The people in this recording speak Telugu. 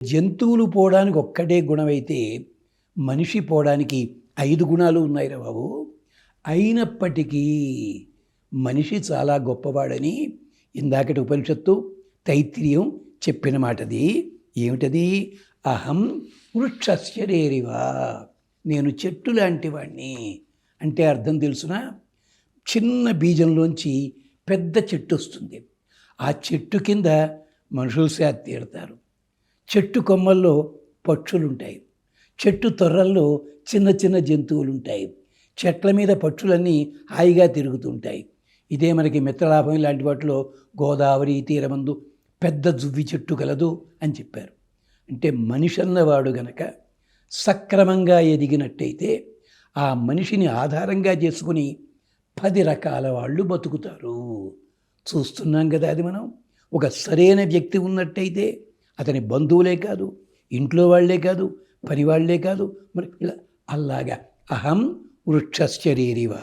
జంతువులు పోవడానికి ఒక్కటే గుణమైతే మనిషి పోవడానికి 5 గుణాలు ఉన్నాయిరా బాబు. అయినప్పటికీ మనిషి చాలా గొప్పవాడని ఇందాకటి ఉపనిషత్తు తైత్తిరీయం చెప్పిన మాటది. ఏమిటది? అహం వృక్షస్యరేరివా, నేను చెట్టు లాంటి వాణ్ణి. అంటే అర్థం తెలుసునా? చిన్న బీజంలోంచి పెద్ద చెట్టు వస్తుంది. ఆ చెట్టు కింద మనుషులు సేద తీరుతారు. చెట్టు కొమ్మల్లో పక్షులుంటాయి, చెట్టు తొర్రల్లో చిన్న చిన్న జంతువులు ఉంటాయి, చెట్ల మీద పక్షులన్నీ హాయిగా తిరుగుతుంటాయి. ఇదే మనకి మిత్రలాభం లాంటి వాటిలో గోదావరి తీరమందు పెద్ద జువ్వి చెట్టు కలదు అని చెప్పారు. అంటే మనిషి అన్నవాడు గనక సక్రమంగా ఎదిగినట్టయితే ఆ మనిషిని ఆధారంగా చేసుకుని 10 రకాల వాళ్ళు బతుకుతారు. చూస్తున్నాం కదా. అది మనం ఒక సరైన వ్యక్తి ఉన్నట్టయితే అతని బంధువులే కాదు, ఇంట్లో వాళ్లే కాదు, పని వాళ్లే కాదు, మరి ఇలా అలాగా అహం వృక్షశ్చరీరివా.